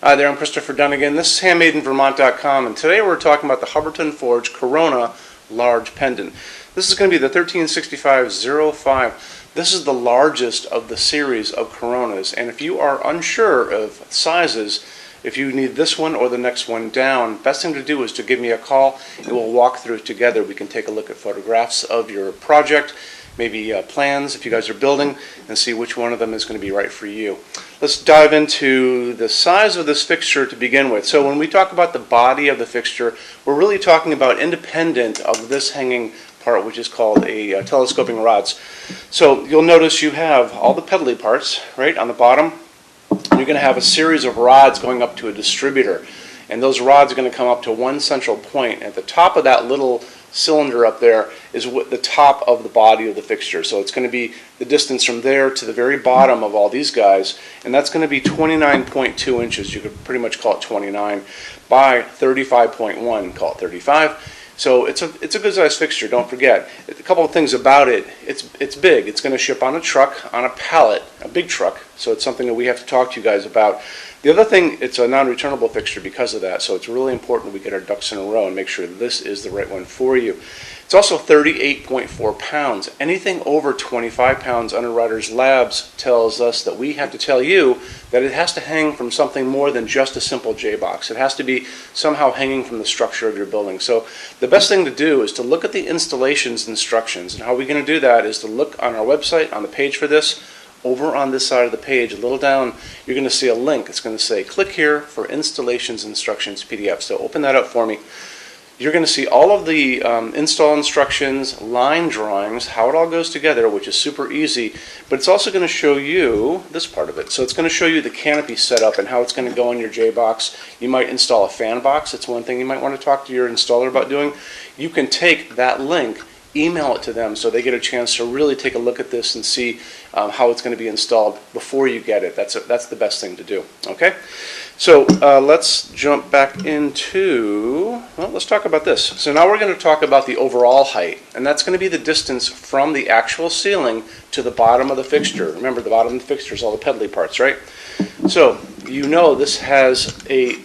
Hi there, I'm Christopher Dunnigan. This is HandmadeInVermont.com, and today we're talking about the Hubbardton Forge Corona Large Pendant. This is going to be the 1365-05. This is the largest of the series of Coronas, and if you are unsure of sizes, if you need this one or the next one down, best thing to do is to give me a call and we'll walk through it together. We can take a look at photographs of your project, maybe plans if you guys are building, and see which one of them is going to be right for you. Let's dive into the size of this fixture to begin with. So when we talk about the body of the fixture, we're really talking about independent of this hanging part, which is called a telescoping rods. So you'll notice you have all the pedally parts right on the bottom. You're going to have a series of rods going up to a distributor, and those rods are going to come up to one central point. At the top of that little cylinder up there is the top of the body of the fixture. So it's going to be the distance from there to the very bottom of all these guys, and that's going to be 29.2 inches. You could pretty much call it 29 by 35.1, call it 35. So it's a good size fixture. Don't forget a couple of things about it. It's big. It's going to ship on a truck, on a pallet, a big truck. So it's something that we have to talk to you guys about. The other thing, it's a non-returnable fixture because of that. So it's really important we get our ducks in a row and make sure this is the right one for you. It's also 38.4 pounds. Anything over 25 pounds, Underwriters Labs tells us that we have to tell you that it has to hang from something more than just a simple J-box. It has to be somehow hanging from the structure of your building. So the best thing to do is to look at the installations instructions. And how we're going to do that is to look on our website, on the page for this. Over on this side of the page, a little down, you're going to see a link. It's going to say, click here for installations instructions PDF. So open that up for me. You're going to see all of the install instructions, line drawings, how it all goes together, which is super easy, but it's also going to show you this part of it. So it's going to show you the canopy setup and how it's going to go in your J-box. You might install a fan box. It's one thing you might want to talk to your installer about doing. You can take that link, email it to them so they get a chance to really take a look at this and see how it's going to be installed before you get it. That's the best thing to do. Okay, so let's jump back into, well, let's talk about this. So now we're going to talk about the overall height, and that's going to be the distance from the actual ceiling to the bottom of the fixture. Remember, the bottom of the fixture is all the pedally parts, right? So you know this has a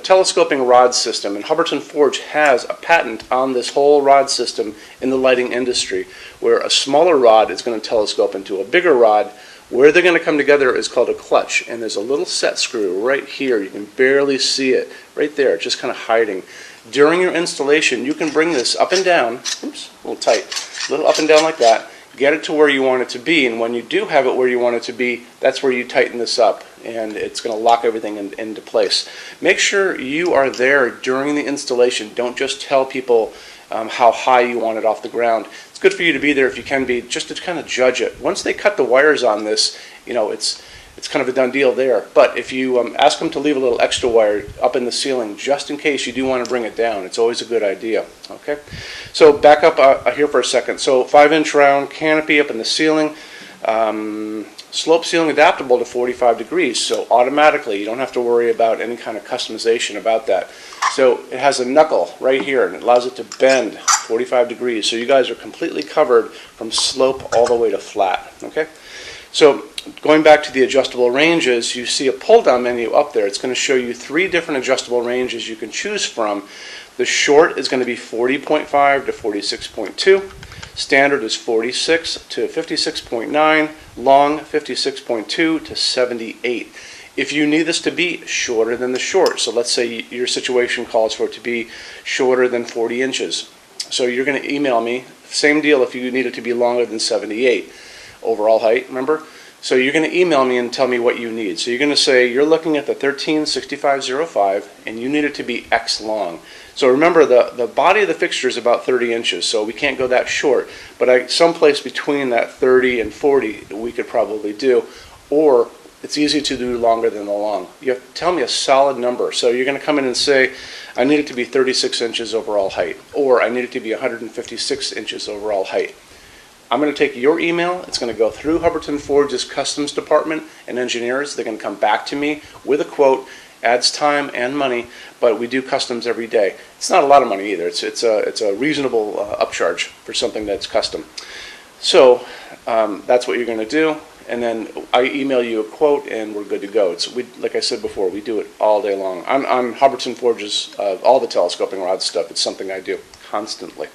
telescoping rod system, and Hubbardton Forge has a patent on this whole rod system in the lighting industry, where a smaller rod is going to telescope into a bigger rod. Where they're going to come together is called a clutch, and there's a little set screw right here. You can barely see it right there, just kind of hiding. During your installation, you can bring this up and down, oops, a little tight, a little up and down like that, get it to where you want it to be, and when you do have it where you want it to be, that's where you tighten this up, and it's going to lock everything into place. Make sure you are there during the installation. Don't just tell people how high you want it off the ground. It's good for you to be there if you can be, just to kind of judge it. Once they cut the wires on this, you know, it's kind of a done deal there. But if you ask them to leave a little extra wire up in the ceiling, just in case you do want to bring it down, it's always a good idea. Okay, so back up here for a second. So 5-inch round canopy up in the ceiling, slope ceiling adaptable to 45 degrees. So automatically, you don't have to worry about any kind of customization about that. So it has a knuckle right here, and it allows it to bend 45 degrees. So you guys are completely covered from slope all the way to flat. Okay. So going back to the adjustable ranges, you see a pull-down menu up there. It's going to show you 3 different adjustable ranges you can choose from. The short is going to be 40.5 to 46.2. Standard is 46 to 56.9. Long, 56.2 to 78. If you need this to be shorter than the short, so let's say your situation calls for it to be shorter than 40 inches. So you're going to email me. Same deal if you need it to be longer than 78. Overall height, remember? So you're going to email me and tell me what you need. So you're going to say you're looking at the 1365-05 and you need it to be X long. So remember, the body of the fixture is about 30 inches, so we can't go that short. But someplace between that 30 and 40 we could probably do, or it's easy to do longer than the long. You have to tell me a solid number. So you're going to come in and say, I need it to be 36 inches overall height, or I need it to be 156 inches overall height. I'm going to take your email. It's going to go through Hubbardton Forge's customs department and engineers. They're going to come back to me with a quote. Adds time and money, but we do customs every day. It's not a lot of money either. It's a reasonable upcharge for something that's custom. So that's what you're going to do. and then I email you a quote, and we're good to go. Like I said before, we do it all day long. On Hubbardton Forges, all the telescoping rod stuff, it's something I do constantly.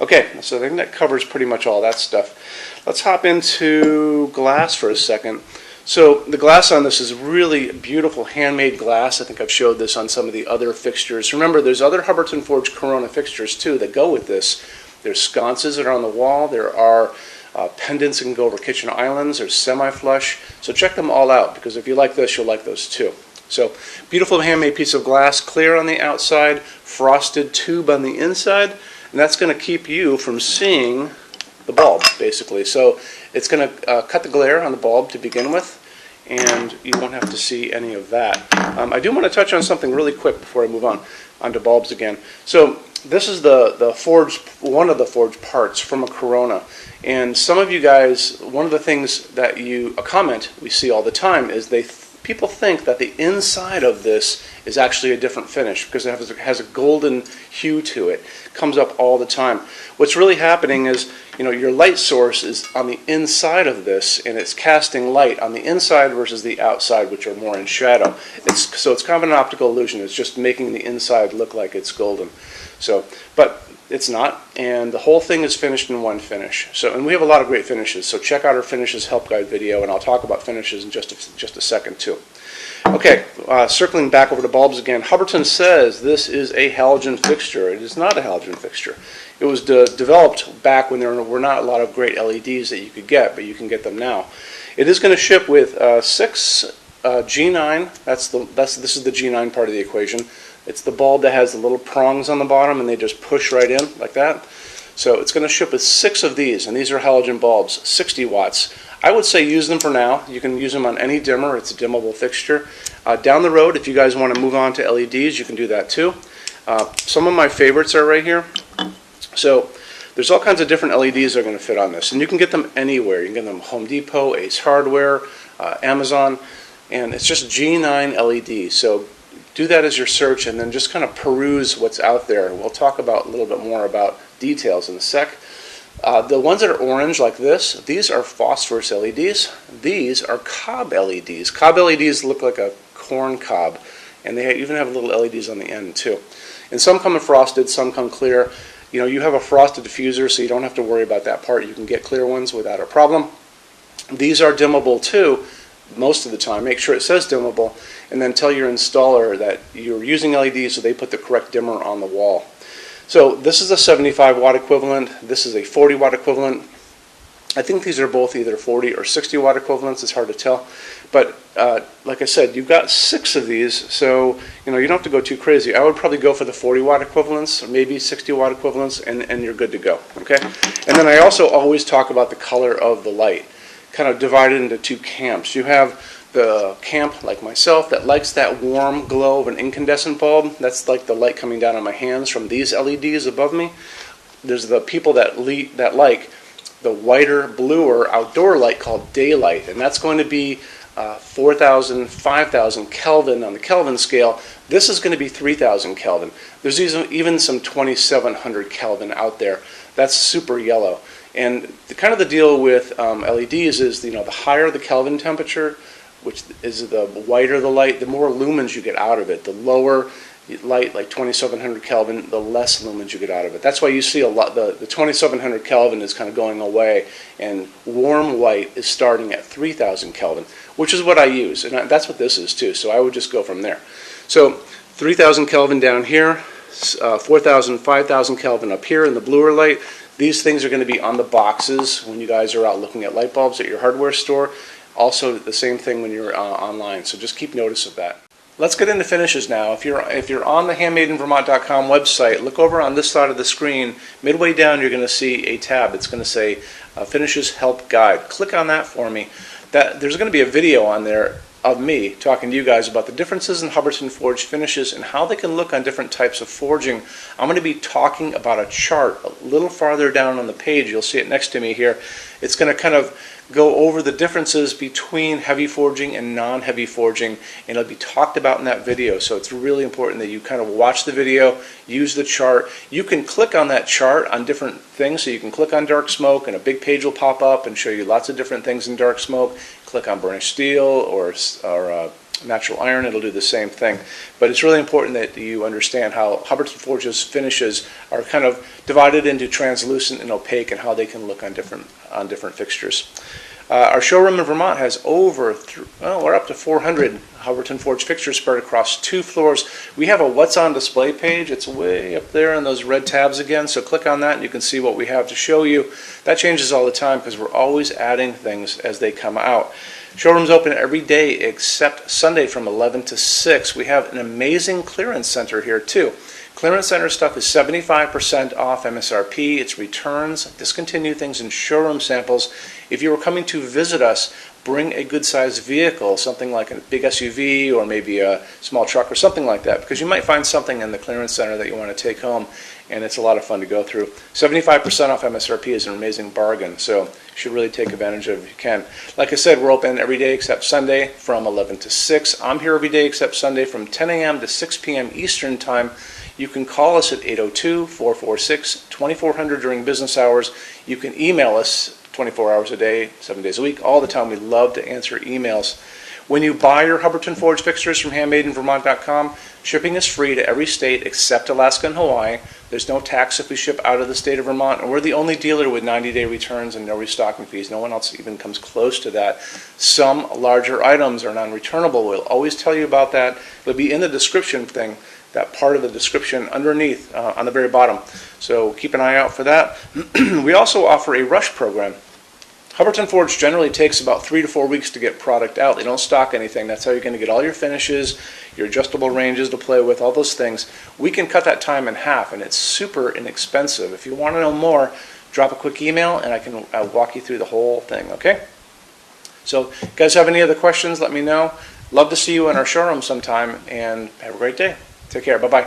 Okay, so I think that covers pretty much all that stuff. Let's hop into glass for a second. So the glass on this is really beautiful handmade glass. I think I've showed this on some of the other fixtures. Remember, there's other Hubbardton Forge Corona fixtures too that go with this. There's sconces that are on the wall. There are pendants that can go over kitchen islands. There's semi-flush. So check them all out, because if you like this, you'll like those too. So beautiful handmade piece of glass, clear on the outside, frosted tube on the inside, and that's going to keep you from seeing the bulb, basically. So it's going to cut the glare on the bulb to begin with, and you won't have to see any of that. I do want to touch on something really quick before I move onto bulbs again. So this is the forged, one of the forged parts from a Corona. And some of you guys, one of the things that a comment we see all the time is people think that the inside of this is actually a different finish because it has a golden hue to it. It comes up all the time. What's really happening is, your light source is on the inside of this, and it's casting light on the inside versus the outside, which are more in shadow. So it's kind of an optical illusion. It's just making the inside look like it's golden. But it's not, and the whole thing is finished in one finish. And we have a lot of great finishes, so check out our finishes help guide video, and I'll talk about finishes in just a second too. Okay, circling back over to bulbs again, Hubbardton says this is a halogen fixture. It is not a halogen fixture. It was developed back when there were not a lot of great LEDs that you could get, but you can get them now. It is going to ship with 6 G9. This is the G9 part of the equation. It's the bulb that has the little prongs on the bottom, and they just push right in like that. So it's going to ship with 6 of these, and these are halogen bulbs, 60 watts. I would say use them for now. You can use them on any dimmer. It's a dimmable fixture. Down the road, if you guys want to move on to LEDs, you can do that too. Some of my favorites are right here. So there's all kinds of different LEDs that are going to fit on this, and you can get them anywhere. You can get them Home Depot, Ace Hardware, Amazon, and it's just G9 LED. So do that as your search, and then just kind of peruse what's out there. We'll talk about a little bit more about details in a sec. The ones that are orange like this, these are phosphorus LEDs. These are cob LEDs. Cob LEDs look like a corn cob, and they even have little LEDs on the end too. And some come in frosted, some come clear. You have a frosted diffuser, so you don't have to worry about that part. You can get clear ones without a problem. These are dimmable too, most of the time. Make sure it says dimmable, and then tell your installer that you're using LEDs so they put the correct dimmer on the wall. So this is a 75 watt equivalent. This is a 40 watt equivalent. I think these are both either 40 or 60 watt equivalents. It's hard to tell. But like I said, you've got 6 of these, so you don't have to go too crazy. I would probably go for the 40 watt equivalents, or maybe 60 watt equivalents, and you're good to go. Okay. And then I also always talk about the color of the light, kind of divided into 2 camps. You have the camp, like myself, that likes that warm glow of an incandescent bulb. That's like the light coming down on my hands from these LEDs above me. There's the people that like the whiter, bluer outdoor light called daylight, and that's going to be 4,000, 5,000 Kelvin on the Kelvin scale. This is going to be 3,000 Kelvin. There's even some 2,700 Kelvin out there. That's super yellow. And kind of the deal with LEDs is, the higher the Kelvin temperature, which is the whiter the light, the more lumens you get out of it. The lower light, like 2,700 Kelvin, the less lumens you get out of it. That's why you see a lot, the 2,700 Kelvin is kind of going away, and warm white is starting at 3,000 Kelvin, which is what I use, and that's what this is too, so I would just go from there. So 3,000 Kelvin down here, 4,000, 5,000 Kelvin up here in the bluer light. These things are going to be on the boxes when you guys are out looking at light bulbs at your hardware store. Also the same thing when you're online, so just keep notice of that. Let's get into finishes now. If you're on the HandmadeInVermont.com website, look over on this side of the screen. Midway down, you're going to see a tab. It's going to say Finishes Help Guide. Click on that for me. There's going to be a video on there of me talking to you guys about the differences in Hubbardton forged finishes and how they can look on different types of forging. I'm going to be talking about a chart a little farther down on the page. You'll see it next to me here. It's going to kind of go over the differences between heavy forging and non-heavy forging, and it'll be talked about in that video. So it's really important that you kind of watch the video, use the chart. You can click on that chart on different things. So you can click on dark smoke and a big page will pop up and show you lots of different things in dark smoke. Click on burnished steel or natural iron, it'll do the same thing. But it's really important that you understand how Hubbardton Forge's finishes are kind of divided into translucent and opaque and how they can look on different fixtures. Our showroom in Vermont has we're up to 400 Hubbardton Forge fixtures spread across 2 floors. We have a what's on display page. It's way up there in those red tabs again, so click on that and you can see what we have to show you. That changes all the time because we're always adding things as they come out. Showroom's open every day except Sunday from 11 to 6. We have an amazing clearance center here too. Clearance center stuff is 75% off MSRP. It's returns, discontinued things, and showroom samples. If you were coming to visit us, bring a good-sized vehicle, something like a big SUV or maybe a small truck or something like that, because you might find something in the clearance center that you want to take home, and it's a lot of fun to go through. 75% off MSRP is an amazing bargain, so you should really take advantage of it if you can. Like I said, we're open every day except Sunday from 11 to 6. I'm here every day except Sunday from 10 a.m. to 6 p.m. Eastern Time. You can call us at 802-446-2400 during business hours. You can email us 24 hours a day, 7 days a week, all the time. We love to answer emails. When you buy your Hubbardton Forge fixtures from HandmadeInVermont.com, shipping is free to every state except Alaska and Hawaii. There's no tax if we ship out of the state of Vermont, and we're the only dealer with 90-day returns and no restocking fees. No one else even comes close to that. Some larger items are non-returnable. We'll always tell you about that. It'll be in the description thing, that part of the description underneath on the very bottom. So keep an eye out for that. We also offer a rush program. Hubbardton Forge generally takes about 3 to 4 weeks to get product out. They don't stock anything. That's how you're going to get all your finishes, your adjustable ranges to play with, all those things. We can cut that time in half, and it's super inexpensive. If you want to know more, drop a quick email, and I'll walk you through the whole thing, okay? So if you guys have any other questions, let me know. Love to see you in our showroom sometime, and have a great day. Take care. Bye-bye.